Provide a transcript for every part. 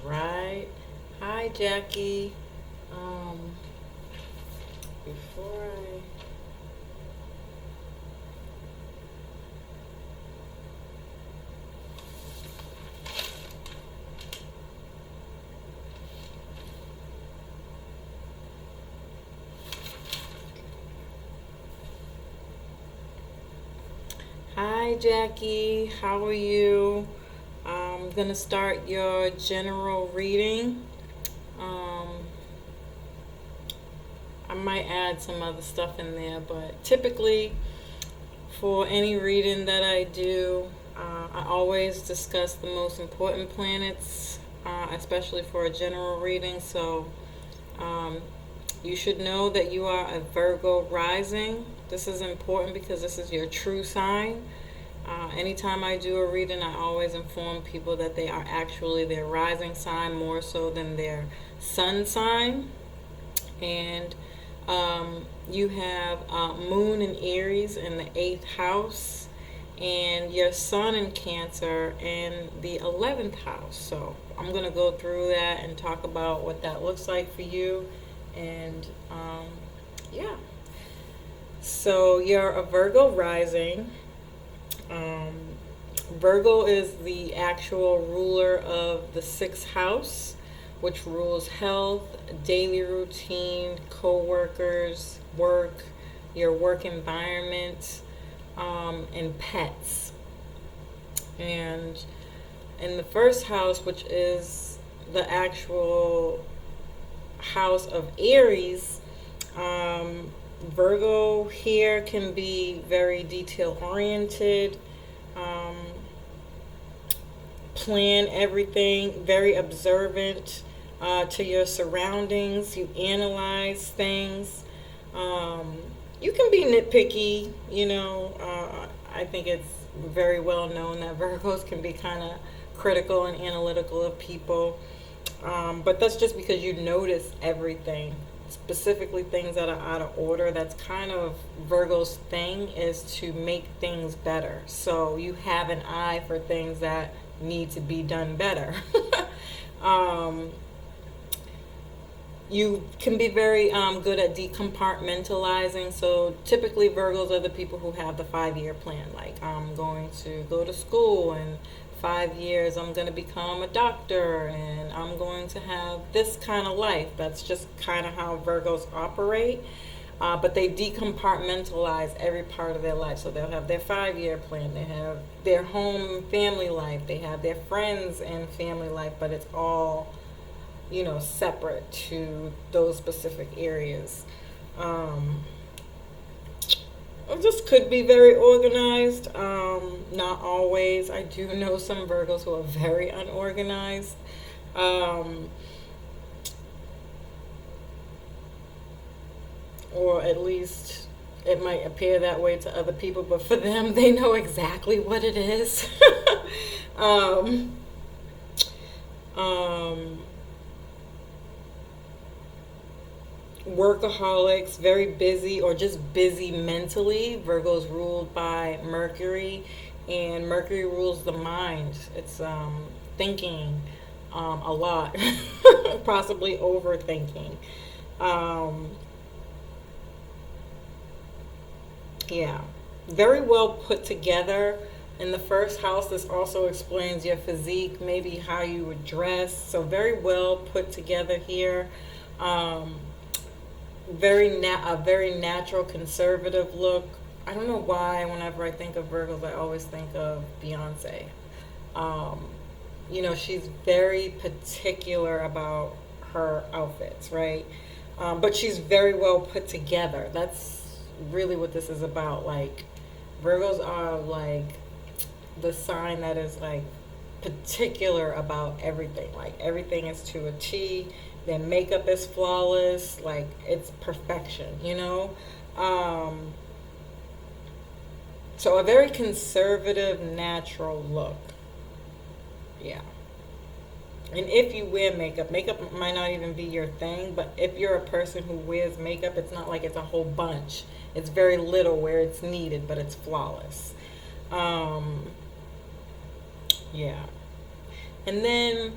Right. Hi, Jackie. Um, before I. Hi, Jackie. How are you? I'm gonna start your general reading. Um, I might add some other stuff in there, but typically, for any reading that I do, I always discuss the most important planets, especially for a general reading. So, um, you should know that you are a Virgo rising. This is important because this is your true sign. Anytime I do a reading, I always inform people that they are actually their rising sign more so than their sun sign. And you have Moon in Aries in the eighth house, and your Sun in Cancer in the 11th house. So I'm going to go through that and talk about what that looks like for you. And yeah. So you're a Virgo rising. Um, Virgo is the actual ruler of the sixth house, which rules health, daily routine, co workers, work, your work environment, and pets. And in the first house, which is the actual house of Aries, Virgo here can be very detail oriented, um, plan everything, very observant to your surroundings. You analyze things. Um, you can be nitpicky, I think it's very well known that Virgos can be kind of critical and analytical of people. But that's just because you notice everything, specifically things that are out of order. That's kind of Virgo's thing, is to make things better. So you have an eye for things that need to be done better. um, you can be very good at decompartmentalizing. So typically Virgos are the people who have the 5 year plan. Like, I'm going to go to school, and 5 years I'm going to become a doctor, and I'm going to have this kind of life. That's just kind of how Virgos operate. But they decompartmentalize every part of their life. So they'll have their 5 year plan, they have their home family life, they have their friends and family life, but it's all, separate to those specific areas. It just could be very organized. Not always. I do know some Virgos who are very unorganized. Um, or at least it might appear that way to other people, but for them, they know exactly what it is. um, um, Workaholics, very busy or just busy mentally. Virgo's ruled by Mercury, and Mercury rules the mind. It's thinking a lot, possibly overthinking. Um, yeah, very well put together. In the first house, this also explains your physique, maybe how you would dress. So very well put together here. Um, a very natural conservative look. I don't know why whenever I think of Virgos I always think of Beyonce. Um, she's very particular about her outfits, right? But she's very well put together. That's really what this is about. Like, Virgos are like the sign that is like particular about everything. Like, everything is to a T. Their makeup is flawless. Like, it's perfection. Um, so a very conservative, natural look. Yeah. And if you wear makeup, makeup might not even be your thing, but if you're a person who wears makeup, it's not like it's a whole bunch. It's very little where it's needed, but it's flawless. Um, yeah. And then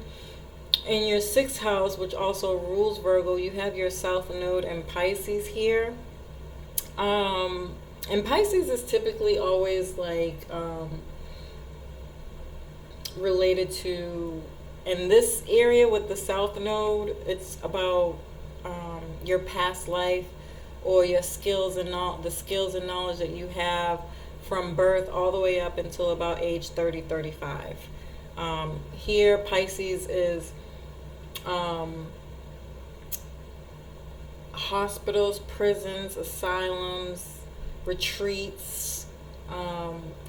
In your sixth house, which also rules Virgo, you have your South Node in Pisces here. And Pisces is typically always like related to, in this area with the South Node, it's about your past life or your skills and the skills and knowledge that you have from birth all the way up until about age 30, 35. Here, Pisces is hospitals, prisons, asylums, retreats,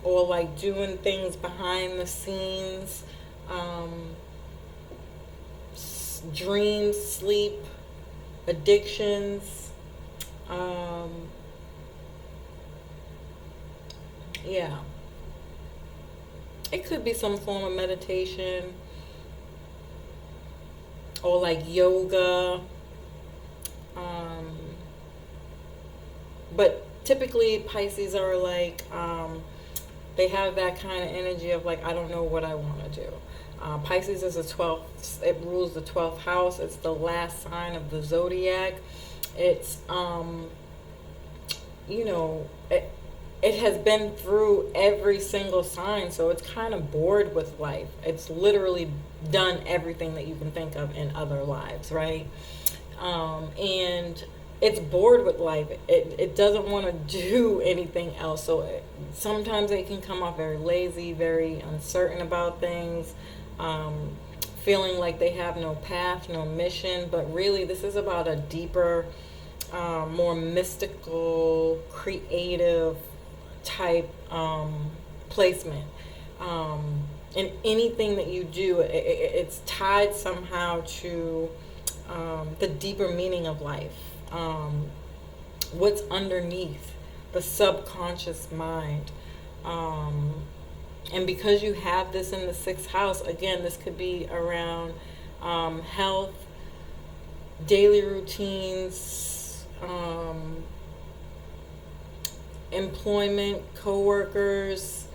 or like doing things behind the scenes, dreams, sleep, addictions, yeah. It could be some form of meditation or like yoga. But typically Pisces are like, they have that kind of energy of like, I don't know what I want to do. Pisces is a 12th, it rules the 12th house. It's the last sign of the zodiac. It's, you know, it has been through every single sign, so it's kind of bored with life. It's literally done everything that you can think of in other lives, right? And it's bored with life. It doesn't want to do anything else. So sometimes it can come off very lazy, very uncertain about things, feeling like they have no path, no mission. But really, this is about a deeper, more mystical, creative type placement. And anything that you do, it's tied somehow to the deeper meaning of life. What's underneath the subconscious mind. And because you have this in the sixth house, again, this could be around health, daily routines, employment, coworkers,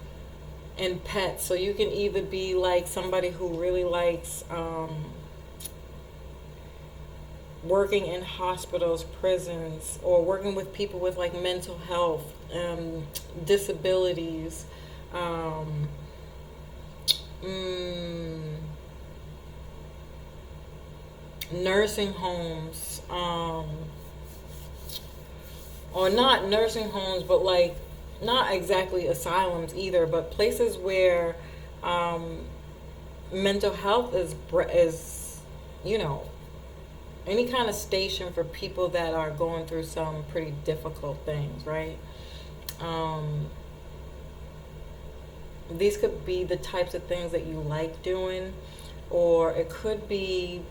and pets. So you can either be like somebody who really likes working in hospitals, prisons, or working with people with like mental health, disabilities, nursing homes, or not nursing homes, but like not exactly asylums either, but places where mental health is, you know, any kind of station for people that are going through some pretty difficult things, right? These could be the types of things that you like doing, or it could be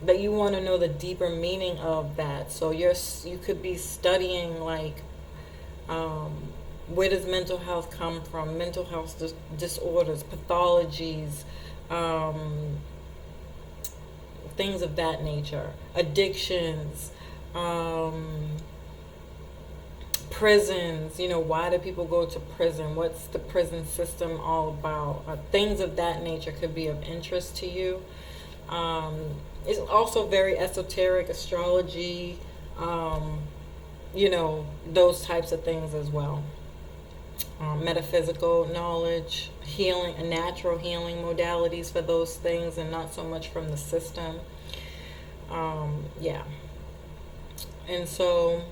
that you want to know the deeper meaning of that. So you could be studying like where does mental health come from, mental health disorders, pathologies, things of that nature, addictions, prisons, you know, why do people go to prison, what's the prison system all about, things of that nature could be of interest to you. It's also very esoteric, astrology, you know, those types of things as well. Metaphysical knowledge, healing, natural healing modalities for those things, and not so much from the system. Yeah. And so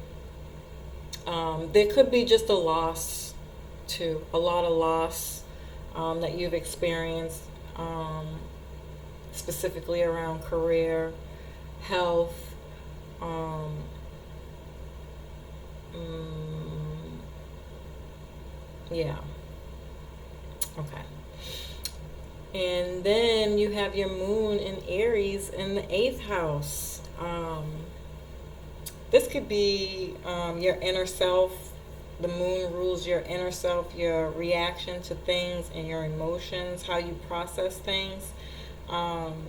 there could be just a loss too, a lot of loss that you've experienced, specifically around career, health, yeah. Okay. And then you have your moon in Aries in the 8th house. This could be your inner self. The moon rules your inner self, your reaction to things and your emotions, how you process things.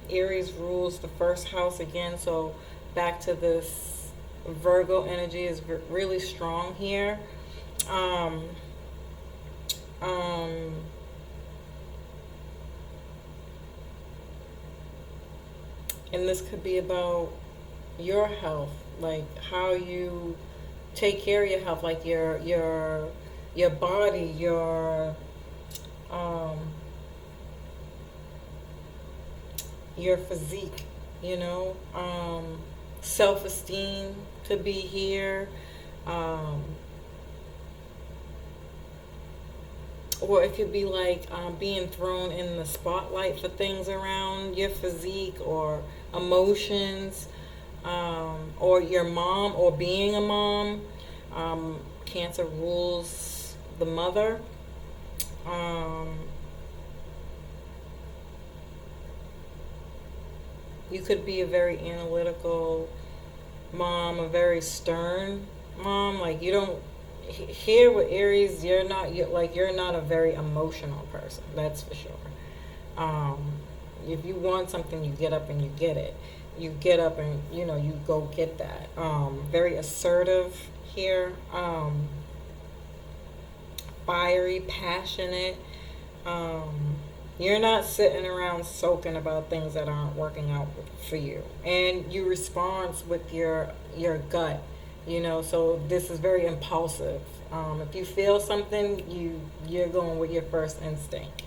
Aries rules the 1st house again, so back to this Virgo energy is really strong here. And this could be about your health, like how you take care of your health, like your body, um your physique, you know. Self-esteem could be here. Um or it could be like being thrown in the spotlight for things around your physique or emotions, or your mom, or being a mom. Cancer rules the mother. Um, you could be a very analytical mom, a very stern mom. Like you don't here with Aries, you're not a very emotional person. That's for sure. Um, if you want something, you get up and you get it. You get up and you go get that. Very assertive here. Fiery, passionate. Um, you're not sitting around soaking about things that aren't working out for you, and you respond with your gut. So this is very impulsive. If you feel something, you're going with your first instinct.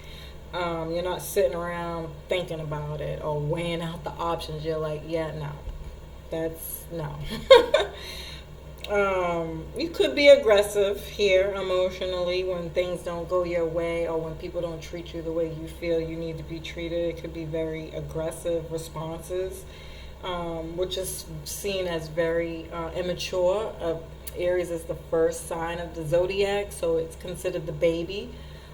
You're not sitting around thinking about it or weighing out the options. You're like, yeah, no, that's no. You could be aggressive here emotionally when things don't go your way or when people don't treat you the way you feel you need to be treated. It could be very aggressive responses, which is seen as very immature. Aries is the first sign of the zodiac, so it's considered the baby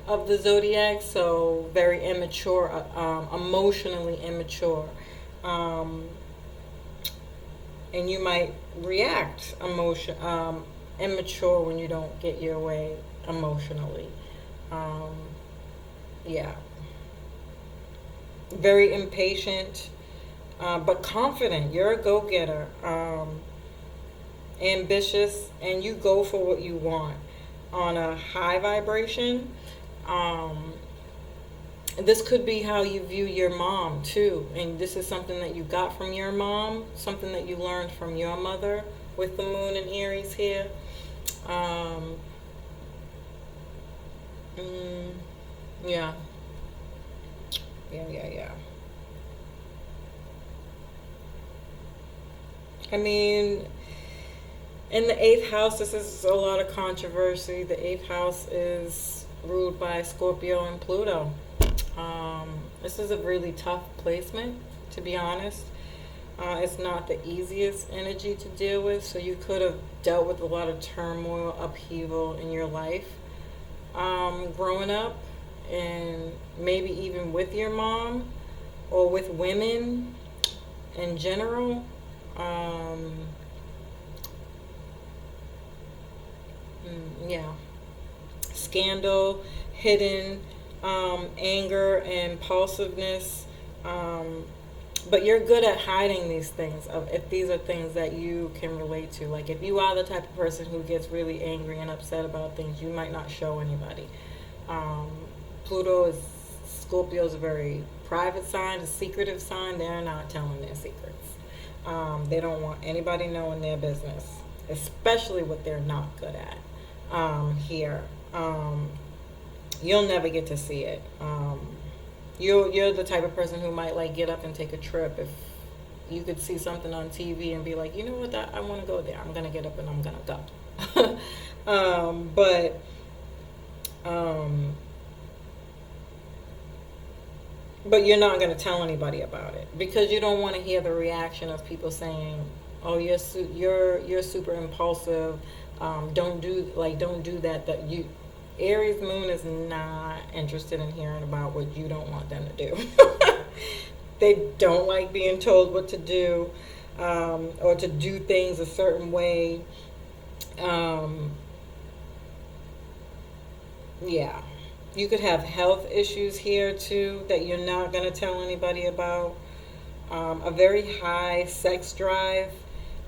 of the zodiac, so very immature, emotionally immature. Um, and you might react immature when you don't get your way emotionally. Um, yeah, very impatient, but confident. You're a go-getter, ambitious, and you go for what you want on a high vibration. Um, this could be how you view your mom too, and this is something that you got from your mom, something that you learned from your mother with the moon and Aries here. Um, mm, yeah, yeah. I mean, in the eighth house, this is a lot of controversy. The eighth house is ruled by Scorpio and Pluto. This is a really tough placement, to be honest. It's not the easiest energy to deal with, so you could have dealt with a lot of turmoil, upheaval in your life growing up, and maybe even with your mom or with women in general. Yeah. Scandal, hidden anger, impulsiveness. But you're good at hiding these things if these are things that you can relate to. Like if you are the type of person who gets really angry and upset about things, you might not show anybody. Um, Scorpio is a very private sign, a secretive sign. They're not telling their secrets. They don't want anybody knowing their business, especially what they're not good at. Here, you'll never get to see it. You're the type of person who might like get up and take a trip if you could see something on TV and be like, you know what, I want to go there. I'm gonna get up and I'm gonna go. But you're not gonna tell anybody about it because you don't want to hear the reaction of people saying, "Oh, you're super impulsive. Don't do that." That you Aries moon is not interested in hearing about what you don't want them to do. They don't like being told what to do, or to do things a certain way. Um, yeah. You could have health issues here too that you're not going to tell anybody about. A very high sex drive.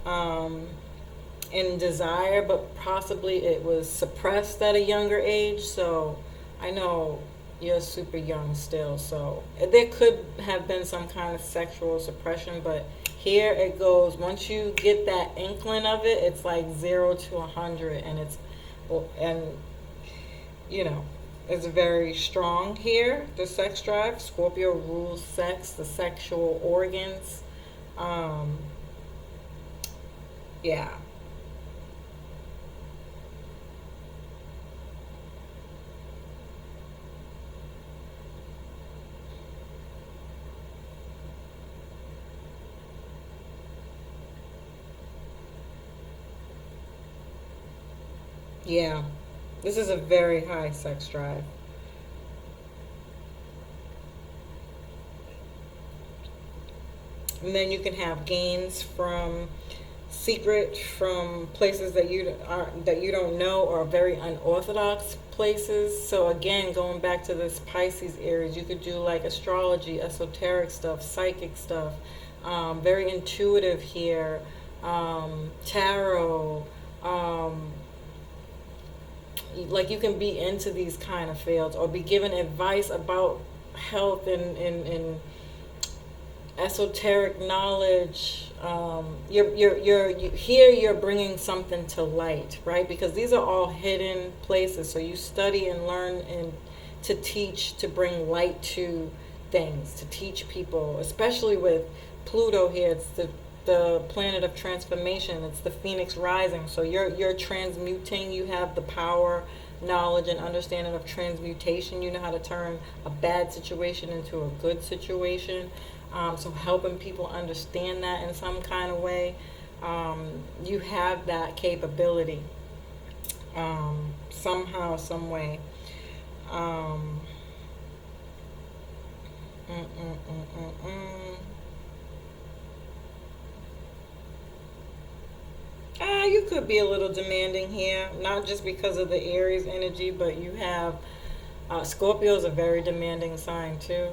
And desire, but possibly it was suppressed at a younger age. So I know you're super young still. So there could have been some kind of sexual suppression, but here it goes. Once you get that inkling of it, it's like 0 to 100, and and you know, it's very strong here. The sex drive. Scorpio rules sex, the sexual organs. Um, yeah. Yeah. This is a very high sex drive. And then you can have gains from secret, from places that you don't know, or very unorthodox places. So again, going back to this Pisces Aries, you could do like astrology, esoteric stuff, psychic stuff, very intuitive here, tarot. Um, like you can be into these kind of fields, or be given advice about health and esoteric knowledge. Here you're bringing something to light, right? Because these are all hidden places. So you study and learn and to teach, to bring light to things, to teach people, especially with Pluto here. It's the planet of transformation. It's the Phoenix rising. So you're transmuting. You have the power, knowledge, and understanding of transmutation. You know how to turn a bad situation into a good situation. So helping people understand that in some kind of way, you have that capability, somehow, some way. Um, mm, mm, mm, mm, mm. You could be a little demanding here, not just because of the Aries energy, but you have Scorpio is a very demanding sign too.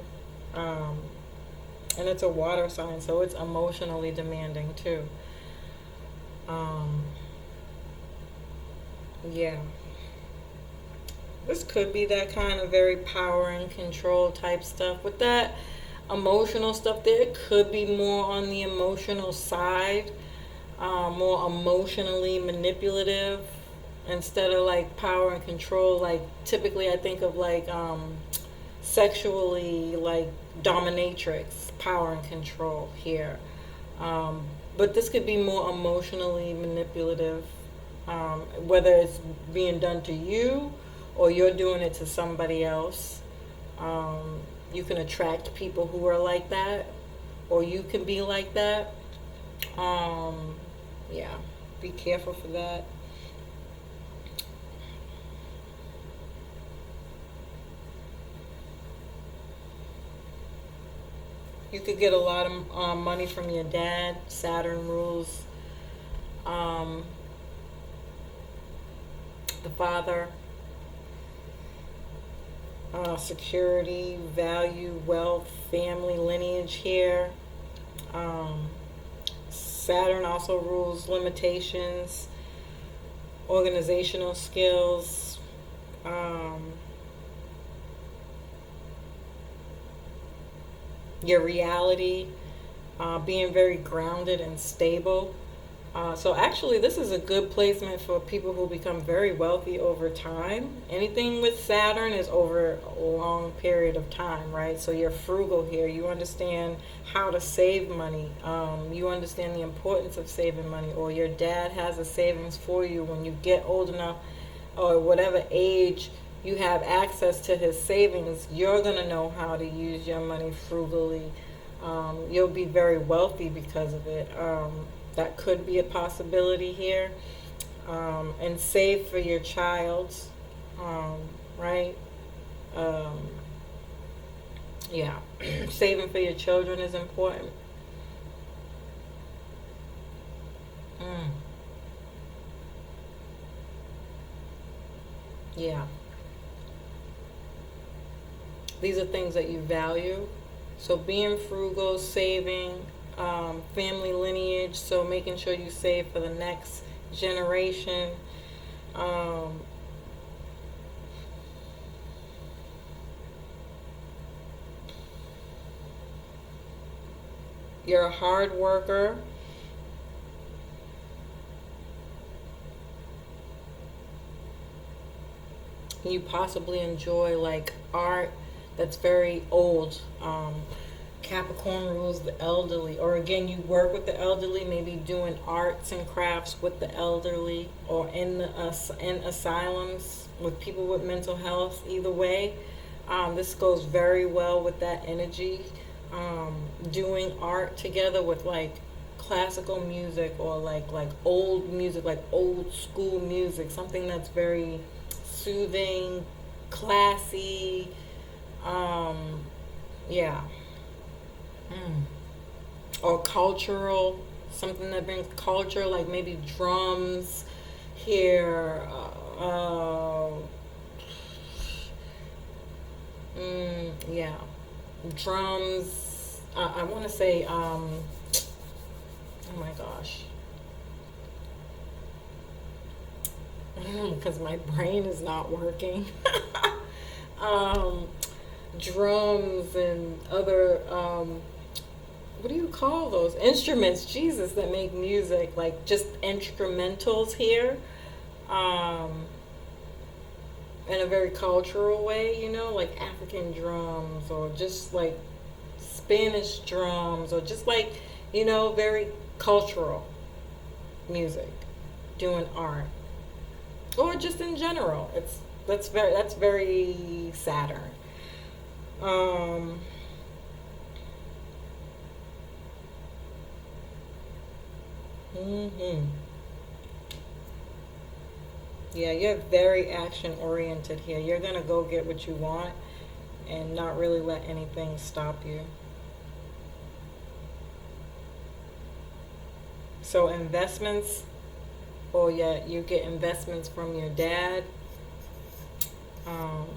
Um, and it's a water sign, so it's emotionally demanding too. Um, yeah, this could be that kind of very power and control type stuff. With that emotional stuff, there it could be more on the emotional side, more emotionally manipulative instead of like power and control. Like typically, I think of like sexually like dominatrix, power and control here. But this could be more emotionally manipulative, whether it's being done to you or you're doing it to somebody else. You can attract people who are like that, or you can be like that. Um, yeah, be careful for that. You could get a lot of money from your dad. Saturn rules um, the father, security, value, wealth, family, lineage here. Um, Saturn also rules limitations, organizational skills, um, your reality, being very grounded and stable. So actually, this is a good placement for people who become very wealthy over time. Anything with Saturn is over a long period of time, right? So you're frugal here. You understand how to save money. You understand the importance of saving money, or your dad has a savings for you when you get old enough, or whatever age you have access to his savings. You're going to know how to use your money frugally. You'll be very wealthy because of it. That could be a possibility here. And save for your child, um, right? Um, yeah, saving for your children is important. Mm, yeah, these are things that you value. So being frugal, saving, family lineage, so making sure you save for the next generation. Um, you're a hard worker. You possibly enjoy like art that's very old. Capricorn rules the elderly, or again, you work with the elderly, maybe doing arts and crafts with the elderly, or in asylums with people with mental health. Either way, this goes very well with that energy. Doing art together with like classical music, or like old music, like old school music, something that's very soothing, classy. Yeah. Mm. Or cultural, something that brings culture, like maybe drums here. Yeah, drums. I want to say, oh my gosh, because my brain is not working. um, Drums and other what do you call those instruments, Jesus, that make music, like just instrumentals here, um in a very cultural way, like African drums, or just like Spanish drums, or just like, very cultural music, doing art, or just in general. That's very Saturn. um mhm. Yeah, you're very action oriented here. You're gonna go get what you want and not really let anything stop you. So investments, or yeah, you get investments from your dad. Um,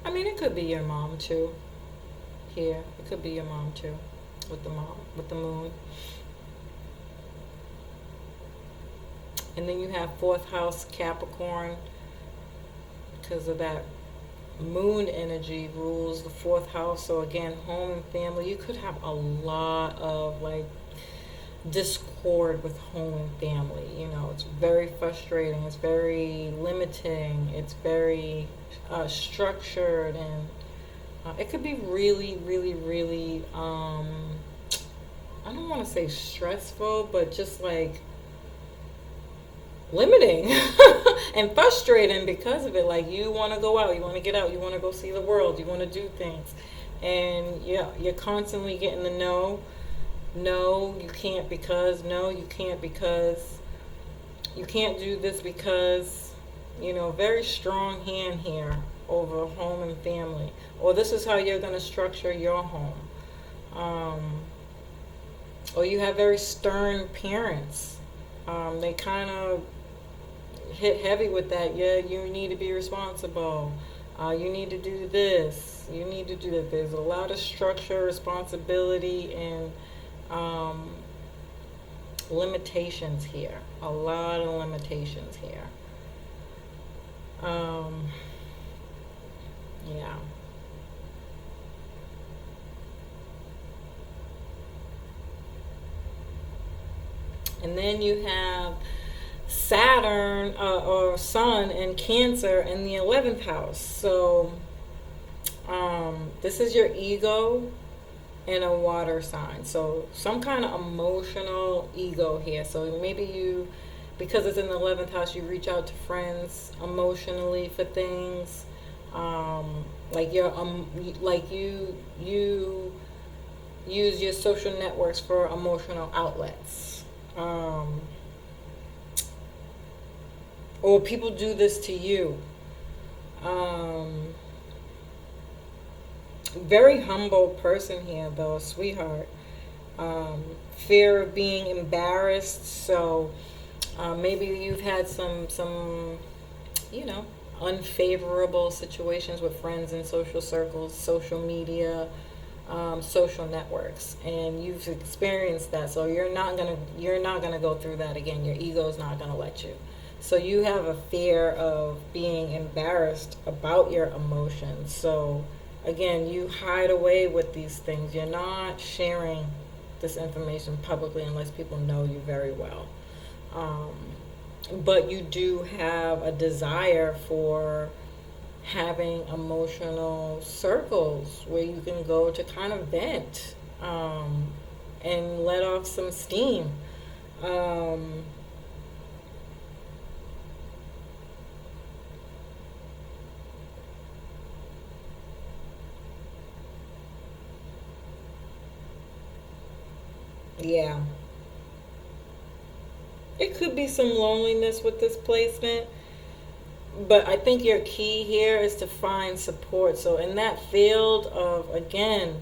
I mean, it could be your mom too. Here, it could be your mom too, with the moon. And then you have fourth house Capricorn, because of that moon energy rules the fourth house. So again, home and family. You could have a lot of like discord with home and family. It's very frustrating. It's very limiting. It's very structured, and it could be really, really, really. I don't want to say stressful, but just like limiting and frustrating because of it. Like, you want to go out, you want to get out, you want to go see the world, you want to do things, and yeah, you're constantly getting the no. No, you can't, because no, you can't, because you can't do this, because very strong hand here over home and family, or this is how you're going to structure your home. Or you have very stern parents. They kind of hit heavy with that. Yeah, you need to be responsible. You need to do this. You need to do that. There's a lot of structure, responsibility, and limitations here. A lot of limitations here. Yeah. And then you have Saturn, or Sun in Cancer in the 11th house. So this is your ego in a water sign. So some kind of emotional ego here. So maybe you, because it's in the 11th house, you reach out to friends emotionally for things. Like you use your social networks for emotional outlets. Or people do this to you. Very humble person here, though, sweetheart. Fear of being embarrassed. So maybe you've had some unfavorable situations with friends in social circles, social media, social networks, and you've experienced that. So you're not gonna go through that again. Your ego's not gonna let you. So you have a fear of being embarrassed about your emotions. So Again, you hide away with these things. You're not sharing this information publicly unless people know you very well. But you do have a desire for having emotional circles where you can go to kind of vent, and let off some steam. Um, yeah. It could be some loneliness with this placement, but I think your key here is to find support. So, in that field of, again,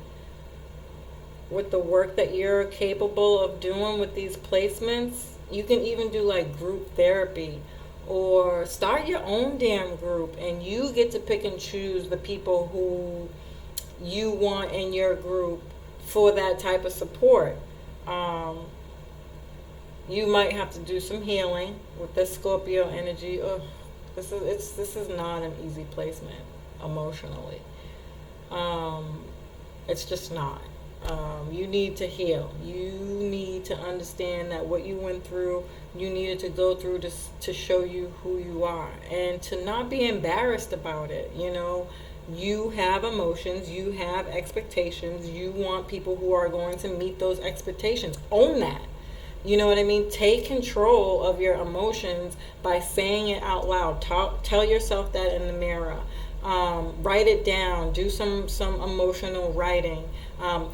with the work that you're capable of doing with these placements, you can even do like group therapy or start your own damn group, and you get to pick and choose the people who you want in your group for that type of support. Um, you might have to do some healing with this Scorpio energy. Ugh, this is not an easy placement emotionally. Um, it's just not. You need to heal. You need to understand that what you went through, you needed to go through to show you who you are, and to not be embarrassed about it. You have emotions, you have expectations, you want people who are going to meet those expectations. Own that. You know what I mean? Take control of your emotions by saying it out loud. Tell yourself that in the mirror. Write it down. Do some emotional writing.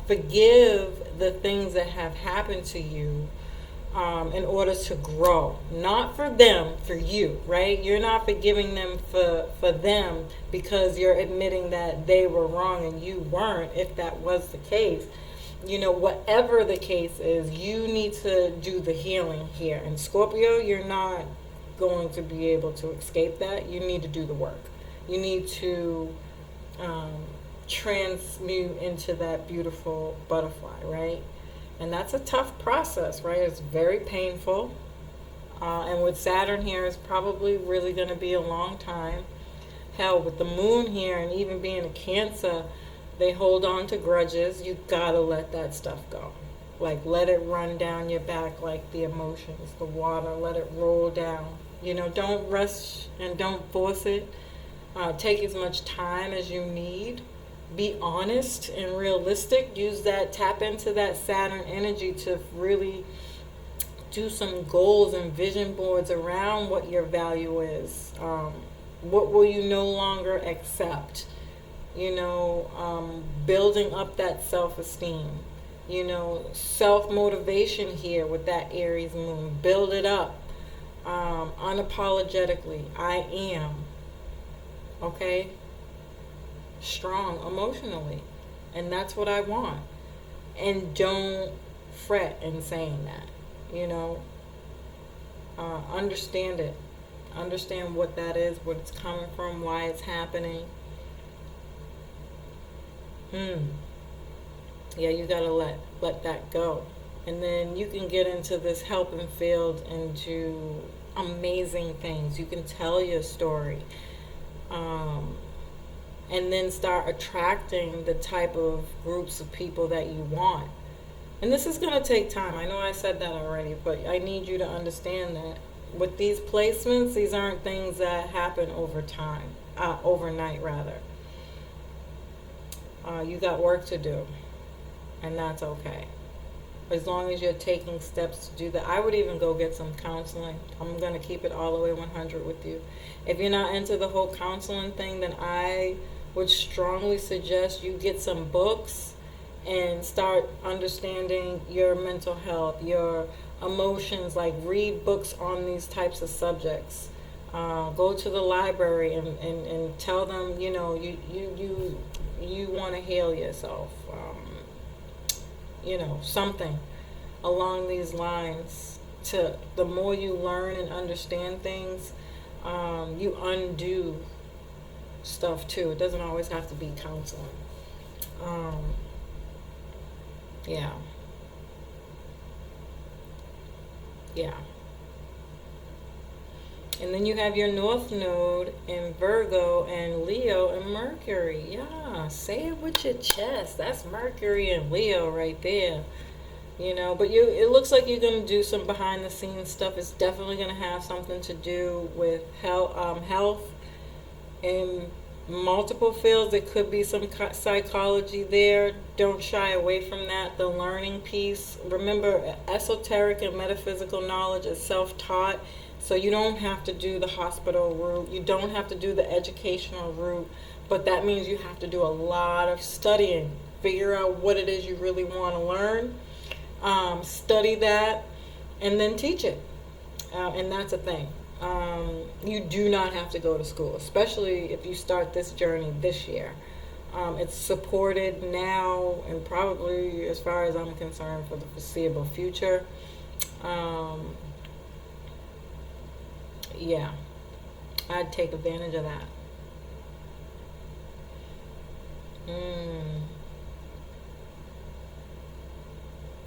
Forgive the things that have happened to you, in order to grow. Not for them, for you, right? You're not forgiving them for them because you're admitting that they were wrong and you weren't, if that was the case. Whatever the case is, you need to do the healing here. And Scorpio, you're not going to be able to escape that. You need to do the work. You need to transmute into that beautiful butterfly, right? And that's a tough process, right? It's very painful. And with Saturn here, it's probably really going to be a long time. Hell, with the moon here and even being a Cancer, they hold on to grudges. You gotta let that stuff go. Like, let it run down your back like the emotions, the water. Let it roll down. Don't rush and don't force it. Take as much time as you need. Be honest and realistic. Tap into that Saturn energy to really do some goals and vision boards around what your value is. What will you no longer accept? Building up that self-esteem. Self-motivation here with that Aries moon. Build it up. Unapologetically. I am. Okay? Strong emotionally. And that's what I want. And don't fret in saying that. Understand it. Understand what that is, what it's coming from, why it's happening. Yeah, you gotta let that go. And then you can get into this helping field and do amazing things. You can tell your story. And then start attracting the type of groups of people that you want. And this is going to take time. I know I said that already, but I need you to understand that with these placements, these aren't things that happen overnight rather. You got work to do, and that's okay. As long as you're taking steps to do that. I would even go get some counseling. I'm going to keep it all the way 100 with you. If you're not into the whole counseling thing, then I would strongly suggest you get some books and start understanding your mental health, your emotions. Like, read books on these types of subjects. Go to the library and tell them, you want to heal yourself. Something along these lines. The more you learn and understand things, you undo stuff too. It doesn't always have to be counseling. Yeah. And then you have your North Node in Virgo and Leo and Mercury. Yeah, say it with your chest. That's Mercury and Leo right there. But it looks like you're going to do some behind the scenes stuff. It's definitely going to have something to do with health in multiple fields. There could be some psychology there. Don't shy away from that. The learning piece. Remember, esoteric and metaphysical knowledge is self-taught. So you don't have to do the hospital route. You don't have to do the educational route. But that means you have to do a lot of studying. Figure out what it is you really want to learn. Study that, and then teach it. And that's a thing. You do not have to go to school, especially if you start this journey this year. It's supported now and probably, as far as I'm concerned, for the foreseeable future. Yeah, I'd take advantage of that.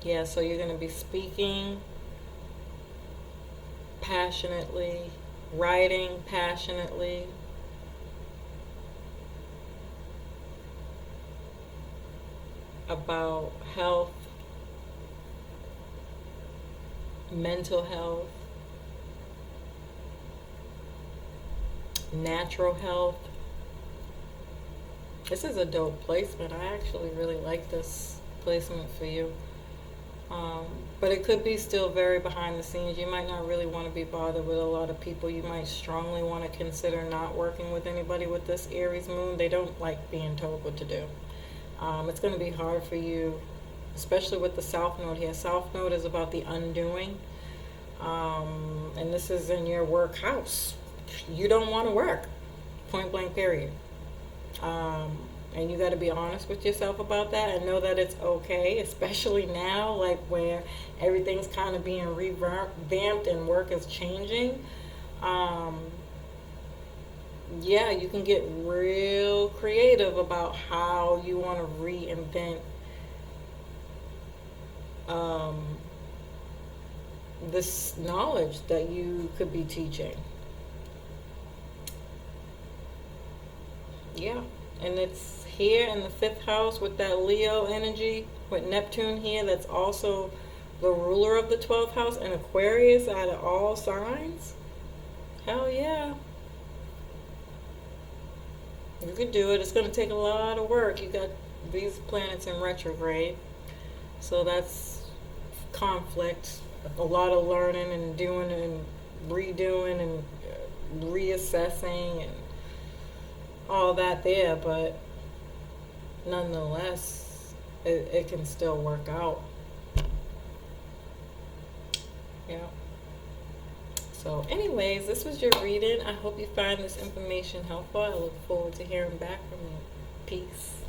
Yeah, so you're going to be speaking passionately, writing passionately. About health, mental health, natural health. This is a dope placement. I actually really like this placement for you. But it could be still very behind the scenes. You might not really want to be bothered with a lot of people. You might strongly want to consider not working with anybody with this Aries moon. They don't like being told what to do. It's going to be hard for you, especially with the South Node here. South Node is about the undoing. And this is in your work house. You don't want to work. Point blank period. And you got to be honest with yourself about that and know that it's okay, especially now, like where everything's kind of being revamped and work is changing. Yeah, you can get real creative about how you want to reinvent this knowledge that you could be teaching. Yeah, and it's here in the 5th house with that Leo energy, with Neptune here, that's also the ruler of the 12th house, and Aquarius out of all signs. Hell yeah. You could do it. It's going to take a lot of work. You got these planets in retrograde, so that's conflict, a lot of learning and doing and redoing and reassessing and all that there, but nonetheless, it can still work out. Yeah. So anyways, this was your reading. I hope you find this information helpful. I look forward to hearing back from you. Peace.